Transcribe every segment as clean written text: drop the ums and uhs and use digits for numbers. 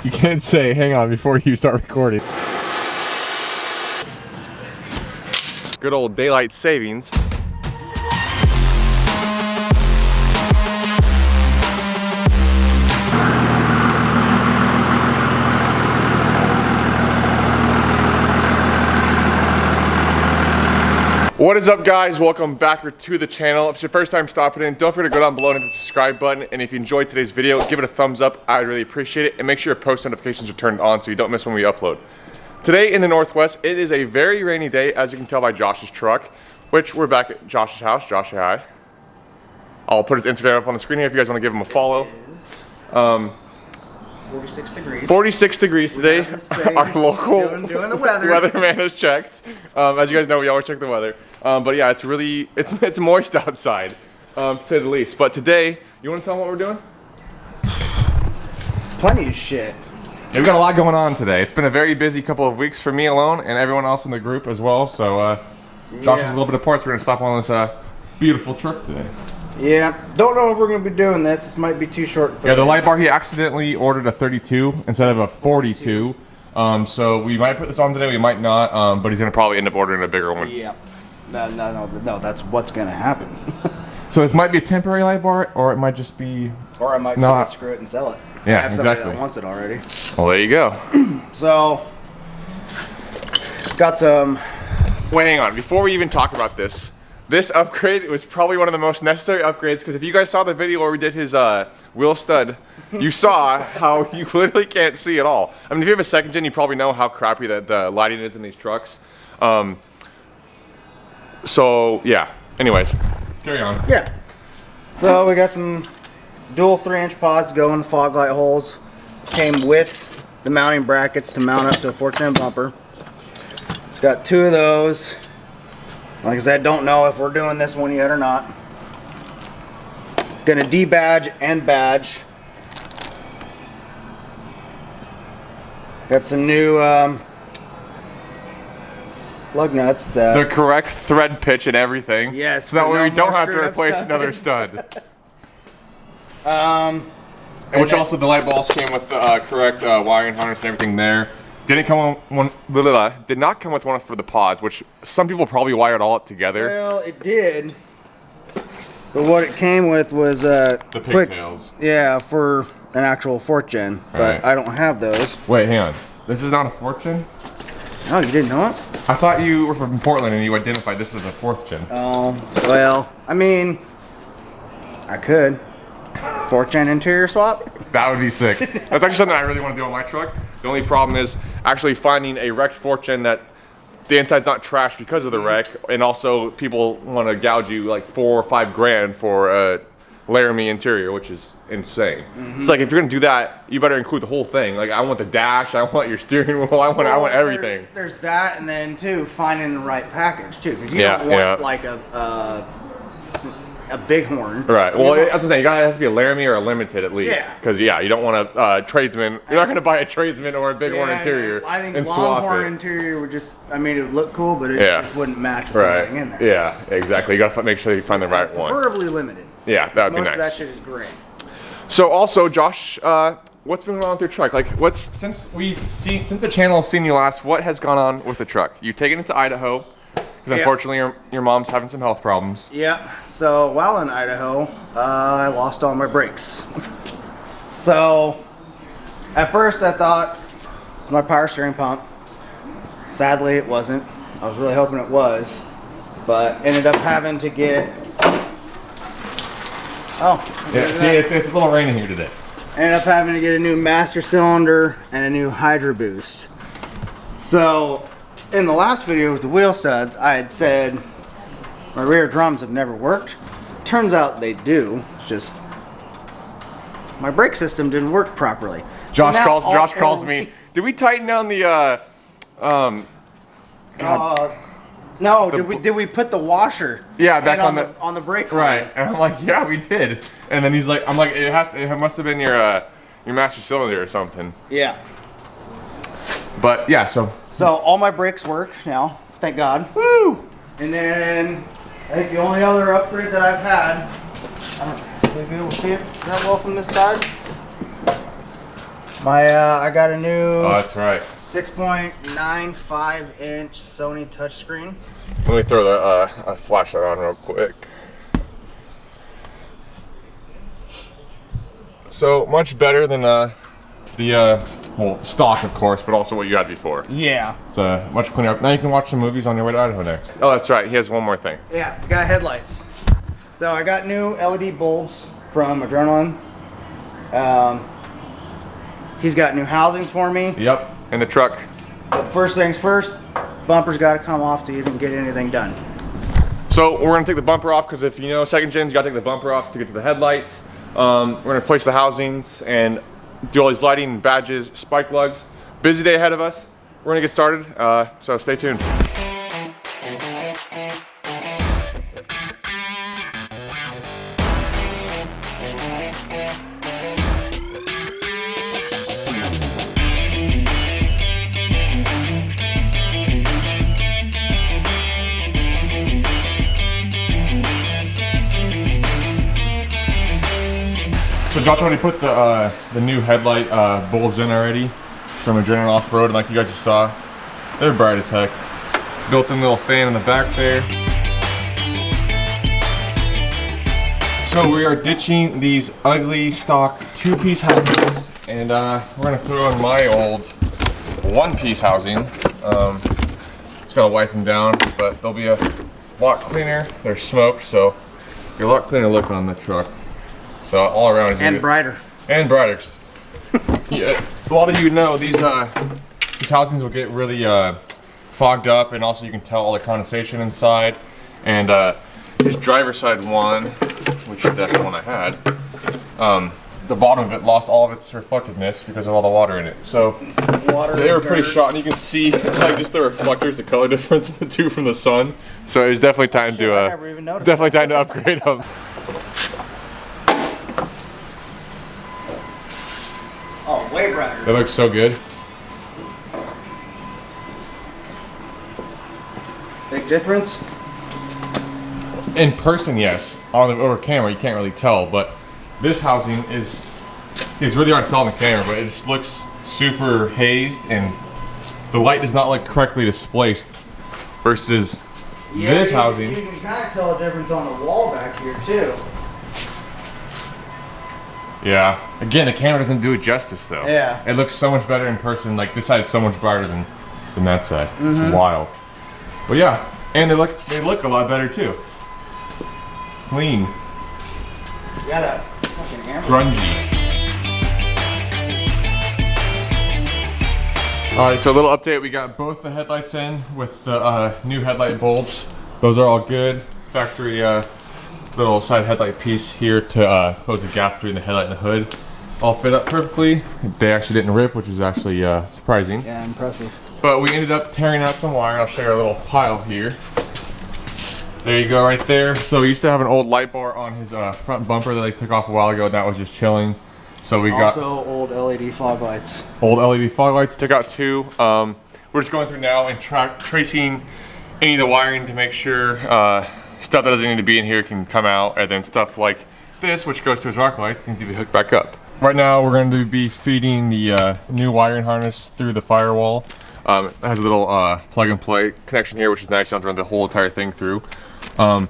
You can't say, hang on, before you start recording. Good old daylight savings. What is up, guys? Welcome back to the channel. If it's your first time stopping in, don't forget to go down below and hit the subscribe button. And if you enjoyed today's video, give it a thumbs up. I'd really appreciate it. And make sure your post notifications are turned on so you don't miss when we upload. Today in the Northwest, it is a very rainy day, as you can tell by Josh's truck, which we're back at Josh's house. Josh, say hi. I'll put his Instagram up on the screen here if you guys want to give him a follow. 46 degrees. 46 degrees today. Our local doing the weather. Weatherman has checked. As you guys know, we always check the weather. But yeah, it's moist outside, to say the least. But today, you want to tell them what we're doing? Plenty of shit. Yeah, we've got a lot going on today. It's been a very busy couple of weeks for me alone and everyone else in the group as well. So Josh has a little bit of parts. We're going to stop on this beautiful truck today. Yeah, don't know if we're going to be doing this. This might be too short. Yeah, the light bar, he accidentally ordered a 32 instead of a 42. So we might put this on today, we might not, but he's going to probably end up ordering a bigger one. Yeah. No, that's what's going to happen. So this might be a temporary light bar, or it might just be... Or I might just screw it and sell it. Yeah, I have somebody that wants it already. Well, there you go. So, got some... Wait, hang on. Before we even talk about this, this upgrade was probably one of the most necessary upgrades, because if you guys saw the video where we did his wheel stud, you saw how you literally can't see at all. I mean, if you have a second gen, you probably know how crappy the lighting is in these trucks. So, yeah. Anyways, carry on. Yeah. So, we got some dual 3-inch pods to go in the fog light holes. Came with the mounting brackets to mount up to a 410 bumper. It's got 2 of those. Like I said, don't know if we're doing this one yet or not. Gonna debadge and badge. Got some new lug nuts. The correct thread pitch and everything. Yes. So that way we don't have to replace another stud. Which also the light bulbs came with the correct wiring harness and everything there. Did not come with one for the pods, which some people probably wired all up together. Well, it did. But what it came with was the pigtails. Yeah, for an actual 4th gen. But right. I don't have those. Wait, hang on. This is not a 4th gen? Oh, you didn't know it? I thought you were from Portland and you identified this as a 4th gen. Oh, well, I mean, I could. 4th gen interior swap? That would be sick. That's actually something I really want to do on my truck. The only problem is actually finding a wrecked 4th gen that the inside's not trashed because of the wreck, and also people want to gouge you like $4 or $5 grand for a Laramie interior, which is insane. It's like, if you're gonna do that, you better include the whole thing. Like, I want the dash, I want your steering wheel, I want everything. There's that, and then too, finding the right package too, because you don't want like a bighorn. Right. Well, that's what I'm saying. You gotta have to be a Laramie or a Limited at least. Yeah. Because you don't want a tradesman. You're not gonna buy a tradesman or a bighorn interior. I think and Longhorn interior would just. I mean, it would look cool, but it just wouldn't match with everything in there. Yeah. Exactly. You gotta make sure you find the right one. Preferably limited. Yeah, that would be nice. Most of that shit is great. So also, Josh, what's been going on with your truck? Like, since the channel has seen you last, what has gone on with the truck? You've taken it to Idaho. Because unfortunately, your mom's having some health problems. Yep. So while in Idaho, I lost all my brakes. So at first I thought it was my power steering pump. Sadly, it wasn't. I was really hoping it was, but ended up having to get. Oh. Yeah. See, it's a little rainy here today. Ended up having to get a new master cylinder and a new Hydro Boost. So. In the last video with the wheel studs, I had said my rear drums have never worked. Turns out they do. It's just my brake system didn't work properly. Josh calls me. Did we tighten down the no, did we put the washer back on the brake line? Right. And I'm like, yeah, we did. And then he's like, I'm like, it must have been your master cylinder or something. Yeah. But yeah, so all my brakes work now, thank God. Woo! And then I think the only other upgrade that I've had, I don't know, will you be able to see it that well from this side? I got a new Oh, that's right. 6.95 inch Sony touchscreen. Let me throw the a flashlight on real quick. So much better than the well, stock of course, but also what you had before. Yeah. It's much cleaner. Now you can watch some movies on your way to Idaho next. Oh, that's right. He has one more thing. Yeah, we got headlights. So I got new LED bulbs from Adrenaline. He's got new housings for me. Yep, in the truck. But first things first, bumper's got to come off to even get anything done. So we're gonna take the bumper off because if you know second gens, you gotta take the bumper off to get to the headlights. We're gonna place the housings and do all these lighting and badges, spike lugs. Busy day ahead of us. We're gonna get started, so stay tuned. So Josh already put the new headlight bulbs in already from Adrenaline Off-Road, and like you guys just saw, they're bright as heck. Built-in little fan in the back there. So we are ditching these ugly stock two-piece housings, and we're gonna throw in my old one-piece housing. Just gotta wipe them down, but they'll be a lot cleaner. They're smoked, so be a lot cleaner look on the truck. So all around, And brighter. And brighter. Yeah, a lot of you know these housings will get really fogged up, and also you can tell all the condensation inside. And this driver's side one, which that's the one I had, the bottom of it lost all of its reflectiveness because of all the water in it. So they were pretty shot, and you can see like just the reflectors, the color difference in the two from the sun. So it was definitely time to upgrade them. Oh, way brighter. That looks so good. Big difference? In person, yes. Over camera, you can't really tell, but this housing is, see, it's really hard to tell on the camera, but it just looks super hazed, and the light does not look correctly displaced versus this housing. You can kind of tell a difference on the wall back here, too. Yeah. Again, the camera doesn't do it justice, though. Yeah. It looks so much better in person. Like, this side is so much brighter than that side. It's wild. But yeah, and they look a lot better, too. Clean. Yeah, that fucking hammer. Grungy. Alright, so a little update. We got both the headlights in with the new headlight bulbs. Those are all good. Factory little side headlight piece here to close the gap between the headlight and the hood. All fit up perfectly. They actually didn't rip, which is actually surprising. Yeah, impressive. But we ended up tearing out some wire. I'll show you our little pile here. There you go, right there. So we used to have an old light bar on his front bumper that they took off a while ago. That was just chilling. So we got also old LED fog lights. Old LED fog lights. Took out two. We're just going through now and tracing any of the wiring to make sure stuff that doesn't need to be in here can come out, and then stuff like this, which goes to his rock lights, needs to be hooked back up. Right now, we're going to be feeding the new wiring harness through the firewall. It has a little plug and play connection here, which is nice. You don't have to run the whole entire thing through. But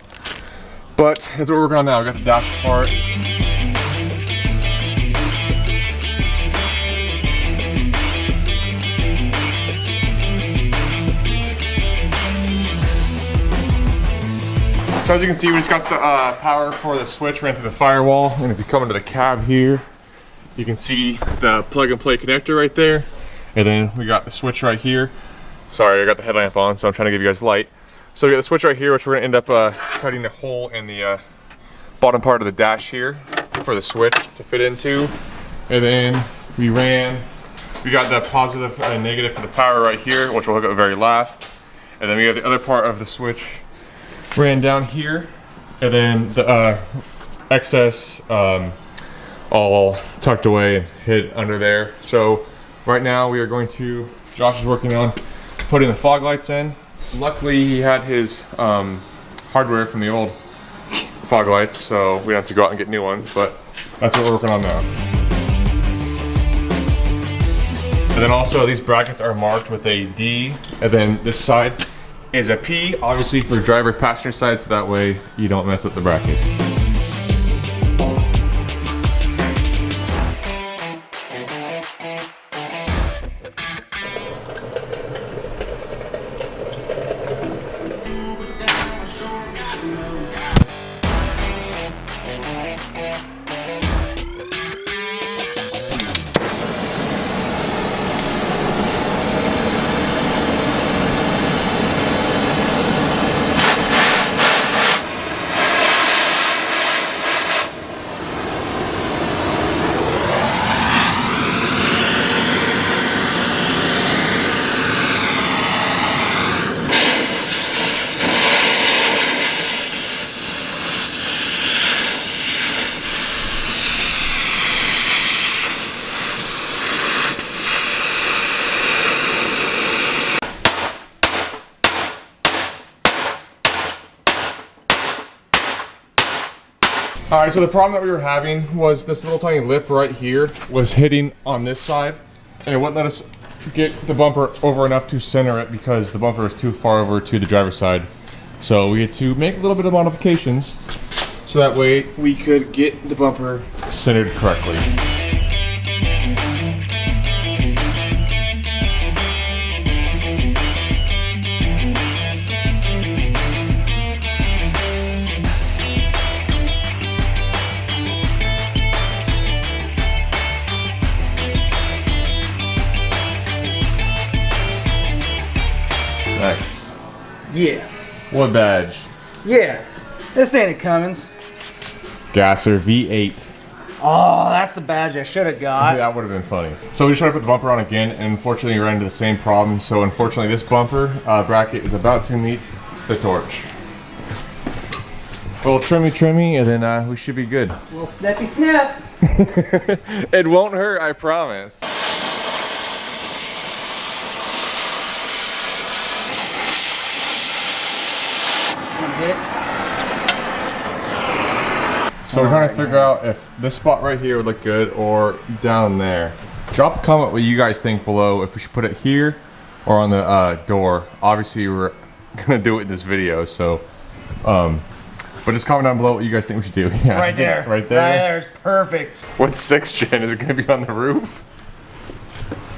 that's what we're working on now. We got the dash part. So as you can see, we just got the power for the switch ran through the firewall, and if you come into the cab here, you can see the plug and play connector right there, and then we got the switch right here. Sorry, I got the headlamp on, so I'm trying to give you guys light. So we got the switch right here, which we're gonna end up cutting a hole in the bottom part of the dash here for the switch to fit into, and then we got the positive and negative for the power right here, which we'll hook up very last, and then we have the other part of the switch ran down here, and then the excess all tucked away and hid under there. So right now we are going to, Josh is working on putting the fog lights in. Luckily he had his hardware from the old fog lights, so we have to go out and get new ones, but that's what we're working on now. And then also these brackets are marked with a D, and then this side is a P, obviously for driver passenger side, so that way you don't mess up the brackets. All right, so the problem that we were having was this little tiny lip right here was hitting on this side, and it wouldn't let us get the bumper over enough to center it because the bumper was too far over to the driver's side. So we had to make a little bit of modifications so that way we could get the bumper centered correctly. Nice. Yeah. What badge? Yeah. This ain't a Cummins. Gasser V8. Oh, that's the badge I should have got. That would have been funny. So we just tried to put the bumper on again, and unfortunately we ran into the same problem. So unfortunately this bumper bracket is about to meet the torch. A little trimmy, and then we should be good. A little snappy snap. It won't hurt, I promise. So we're trying to figure out if this spot right here would look good or down there. Drop a comment what you guys think below if we should put it here or on the door. Obviously we're gonna do it in this video, so but just comment down below what you guys think we should do. Yeah, right there. Right there. Right there is perfect. What's 6th gen? Is it gonna be on the roof?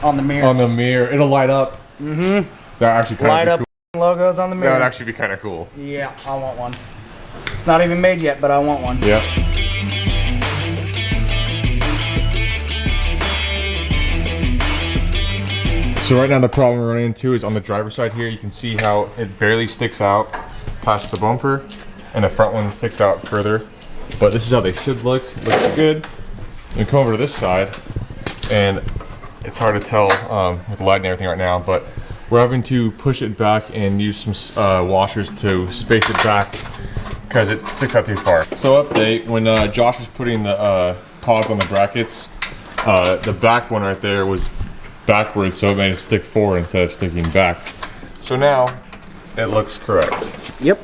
On the mirror. On the mirror. It'll light up. Mm-hmm. That actually kind light of up cool. Logos on the mirror. That would actually be kind of cool. Yeah, I want one. It's not even made yet, but I want one. Yep. So right now the problem we're running into is on the driver's side here. You can see how it barely sticks out past the bumper, and the front one sticks out further. But this is how they should look. It looks good. We come over to this side, and it's hard to tell with the light and everything right now, but we're having to push it back and use some washers to space it back because it sticks out too far. So update, when Josh was putting the pods on the brackets, the back one right there was backwards, so it made it stick forward instead of sticking back. So now it looks correct. Yep.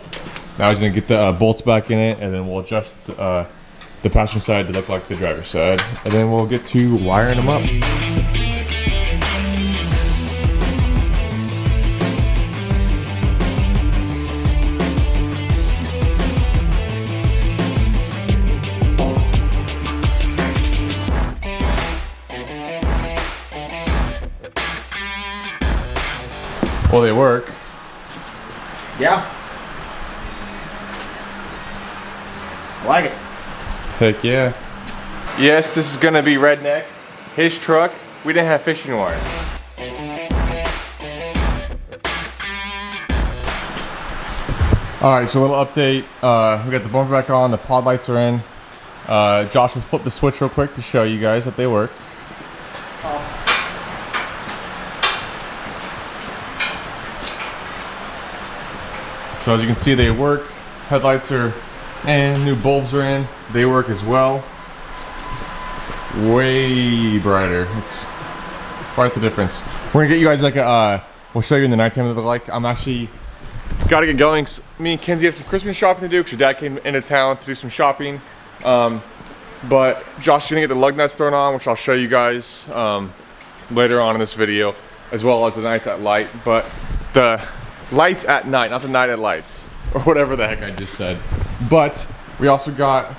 Now he's gonna get the bolts back in it, and then we'll adjust the passenger side to look like the driver's side, and then we'll get to wiring them up. Well, they work. Yeah. I like it. Heck yeah. Yes, this is gonna be Redneck. His truck, we didn't have fishing wire. All right, so a little update. We got the bumper back on, the pod lights are in. Josh will flip the switch real quick to show you guys that they work. So as you can see, they work. Headlights are in, new bulbs are in. They work as well. Way brighter. It's quite the difference. We're gonna get you guys like a, we'll show you in the nighttime what they look like. I'm actually gotta get going. Me and Kenzie have some Christmas shopping to do because your dad came into town to do some shopping. But Josh is gonna get the lug nuts thrown on, which I'll show you guys. later on in this video, as well as the nights at light, but the lights at night, not the night at lights, or whatever the heck I just said. But we also got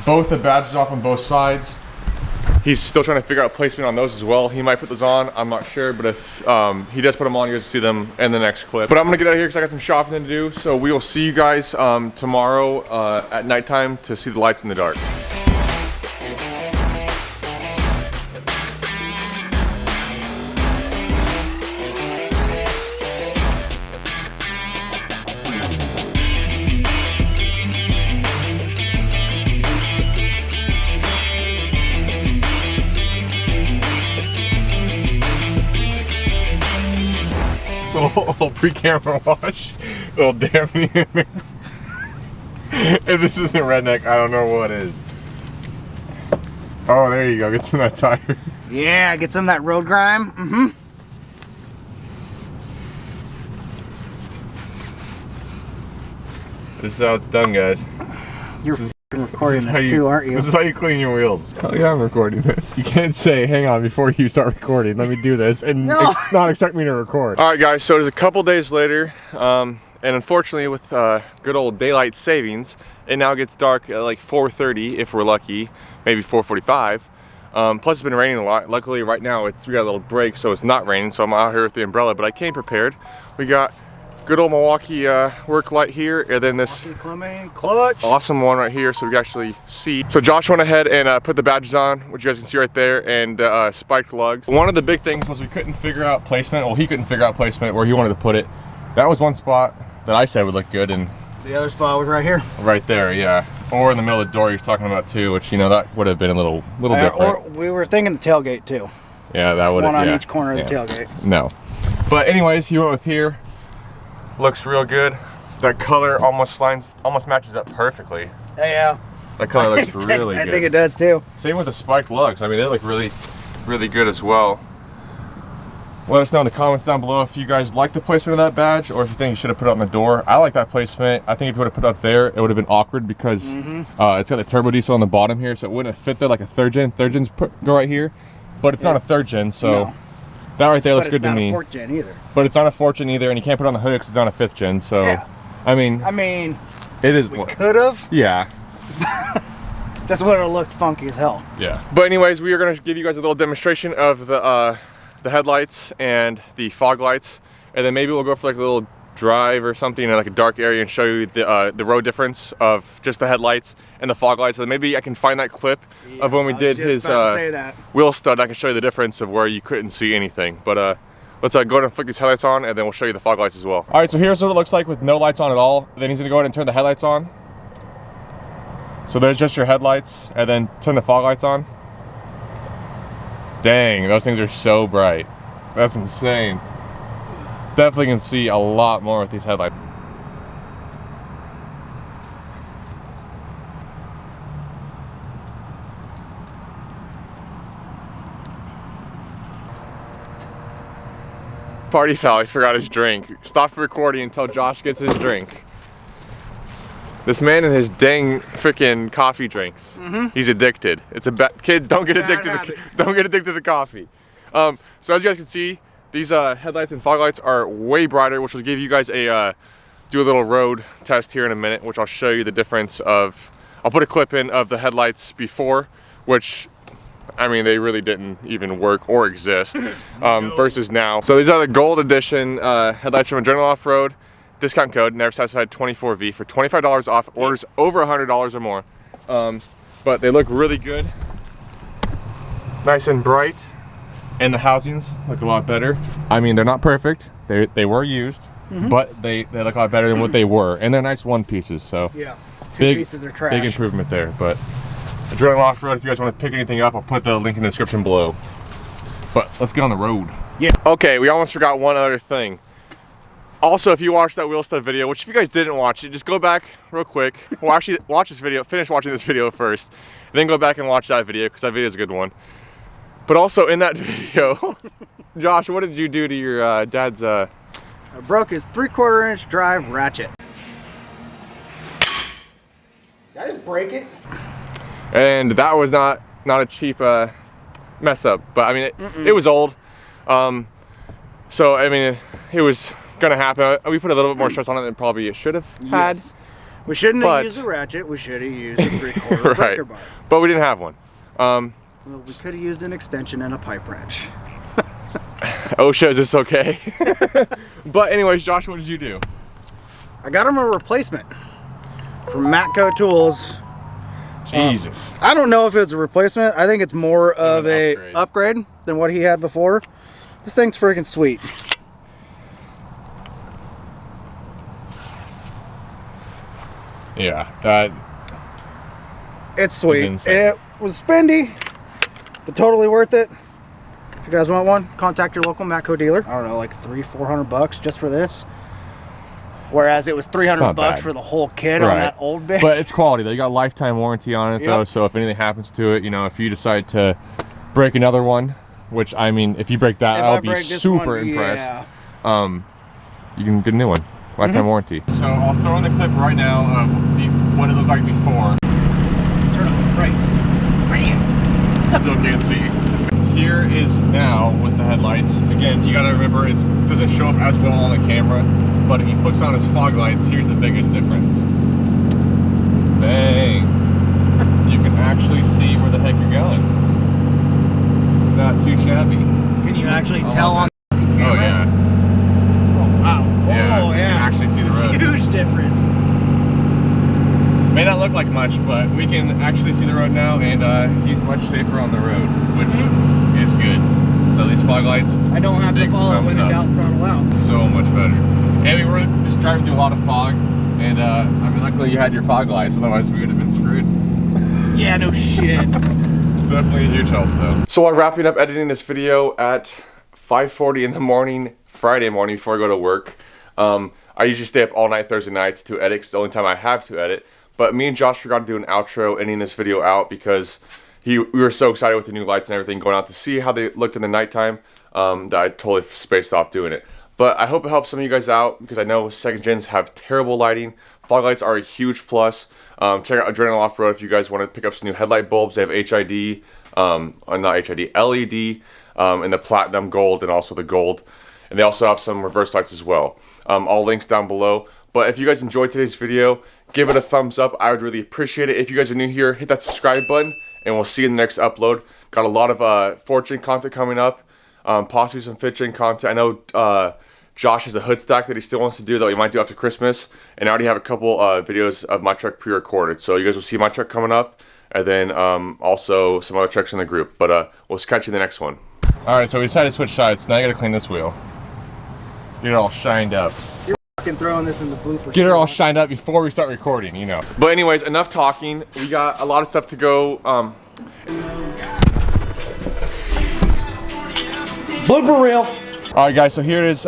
both the badges off on both sides. He's still trying to figure out placement on those as well. He might put those on, I'm not sure, but if he does put them on, you guys will see them in the next clip. But I'm gonna get out of here because I got some shopping to do, so we will see you guys tomorrow at nighttime to see the lights in the dark. Little pre-camera wash, little dampening. If this isn't redneck, I don't know what is. Oh, there you go. Get some of that tire. Yeah, get some of that road grime. Mm-hmm. This is how it's done, guys. You're recording this too, aren't you? This is how you clean your wheels. Hell yeah, I'm recording this. You can't say, hang on, before you start recording, let me do this, and No. not expect me to record. All right, guys, so it is a couple days later, and unfortunately with good old daylight savings, it now gets dark at like 4:30 if we're lucky, maybe 4:45. Plus it's been raining a lot. Luckily right now we got a little break, so it's not raining, so I'm out here with the umbrella, but I came prepared. We got good old Milwaukee work light here, and then this clutch. awesome one right here, so we can actually see. So Josh went ahead and put the badges on, which you guys can see right there, and spiked lugs. One of the big things was we couldn't figure out placement. Well, he couldn't figure out placement where he wanted to put it. That was one spot that I said would look good, and the other spot was right here. Right there, yeah. Or in the middle of the door he was talking about too, which, you know, that would have been a little different. Or we were thinking the tailgate too. Yeah, that would have. One on each corner of the tailgate. No. But anyways, he went with here. Looks real good. That color almost matches up perfectly. Yeah. That color looks really good. I think it does too. Same with the spiked lugs. I mean, they look really good as well. Let us know in the comments down below if you guys like the placement of that badge, or if you think you should have put it on the door. I like that placement. I think if you would have put it up there, it would have been awkward because it's got the turbo diesel on the bottom here, so it wouldn't have fit there like a third gen. Third gens go right here, but it's not a third gen, so. No. That right there looks good to me. But it's not a 4th gen either. But it's not a 4th gen either, and you can't put it on the hood because it's on a 5th gen. So, yeah. I mean, it is. We could have. Yeah. Just would have looked funky as hell. Yeah. But anyways, we are gonna give you guys a little demonstration of the headlights and the fog lights, and then maybe we'll go for like a little drive or something in like a dark area and show you the road difference of just the headlights and the fog lights. So maybe I can find that clip of when we did his wheel stud. I can show you the difference of where you couldn't see anything. But let's go ahead and flick these headlights on, and then we'll show you the fog lights as well. All right, so here's what it looks like with no lights on at all. Then he's gonna go ahead and turn the headlights on. So there's just your headlights, and then turn the fog lights on. Dang, those things are so bright. That's insane. Definitely can see a lot more with these headlights. Party foul, he forgot his drink. Stop recording until Josh gets his drink. This man and his dang freaking coffee drinks. He's addicted. It's a kids, don't get addicted to the coffee. So as you guys can see, these headlights and fog lights are way brighter, which will give you guys do a little road test here in a minute, which I'll show you the difference of. I'll put a clip in of the headlights before, which, I mean, they really didn't even work or exist, versus now. So these are the gold edition headlights from Adrenaline Offroad. Discount code, Never Satisfied 24V for $25 off orders over $100 or more. But they look really good. Nice and bright. And the housings look a lot better. I mean, they're not perfect. They were used, but they look a lot better than what they were. And they're nice one pieces, so. Yeah, two pieces are trash. Big improvement there. But Adrenaline Offroad, if you guys want to pick anything up, I'll put the link in the description below. But let's get on the road. Yeah. Okay, we almost forgot one other thing. Also, if you watched that wheel stud video, which if you guys didn't watch it, just go back real quick. Well, actually, watch this video, finish watching this video first, and then go back and watch that video, because that video is a good one. But also in that video, Josh, what did you do to your dad's... I broke his 3/4 inch drive ratchet. Did I just break it? And that was not a cheap mess up. But I mean, it was old. So I mean, it was gonna happen. We put a little bit more stress on it than probably it should have had. Yes. We shouldn't have used a ratchet. We should have used a 3/4 breaker bar. But we didn't have one. Well, we could have used an extension and a pipe wrench. OSHA, is this okay? But anyways, Josh, what did you do? I got him a replacement from Matco Tools. Jesus. I don't know if it's a replacement. I think it's more of a upgrade than what he had before. This thing's freaking sweet. Yeah, it's sweet. It was spendy, but totally worth it. If you guys want one, contact your local Matco dealer. I don't know, like $300-400 just for this. Whereas it was $300 for the whole kit on that old bitch. But it's quality though. You got lifetime warranty on it though, so if anything happens to it, you know, if you decide to break another one, which I mean, if you break that, I'll be super impressed. You can get a new one. Lifetime warranty. So I'll throw in the clip right now of what it looked like before. Turn on the brights. Still can't see. Here is now with the headlights. Again, you gotta remember it doesn't show up as well on the camera, but if he flicks on his fog lights, here's the biggest difference. Bang! You can actually see where the heck you're going. Not too shabby. Can you actually tell on the camera? Oh yeah. Wow. Yeah, Oh, you can actually see the road. Huge difference. May not look like much, but we can actually see the road now, and he's much safer on the road, which is good. So these fog lights, I don't have to follow when in doubt, throttle out. So much better. And we were just driving through a lot of fog, and I mean, luckily you had your fog lights, otherwise we would have been screwed. Yeah, no shit. Definitely a huge help though. So I'm wrapping up editing this video at 5:40 in the morning, Friday morning before I go to work. I usually stay up all night Thursday nights to edit. It's the only time I have to edit. But me and Josh forgot to do an outro ending this video out because we were so excited with the new lights and everything going out to see how they looked in the nighttime that I totally spaced off doing it. But I hope it helps some of you guys out because I know second gens have terrible lighting. Fog lights are a huge plus. Check out Adrenaline Offroad if you guys want to pick up some new headlight bulbs. They have HID, not HID, LED, and the platinum gold and also the gold. And they also have some reverse lights as well. All links down below. But if you guys enjoyed today's video, give it a thumbs up. I would really appreciate it. If you guys are new here, hit that subscribe button, and we'll see you in the next upload. Got a lot of 4th gen content coming up, possibly some 5th gen content. I know Josh has a hood stack that he still wants to do that we might do after Christmas, and I already have a couple videos of my truck pre-recorded. So you guys will see my truck coming up, and then also some other trucks in the group. But we'll catch you in the next one. All right, so we decided to switch sides. Now I gotta clean this wheel. Get it all shined up. You're fucking throwing this in the blooper. Get it all shined up before we start recording, you know. But anyways, enough talking. We got a lot of stuff to go. Blooper reel. All right, guys. So here it is.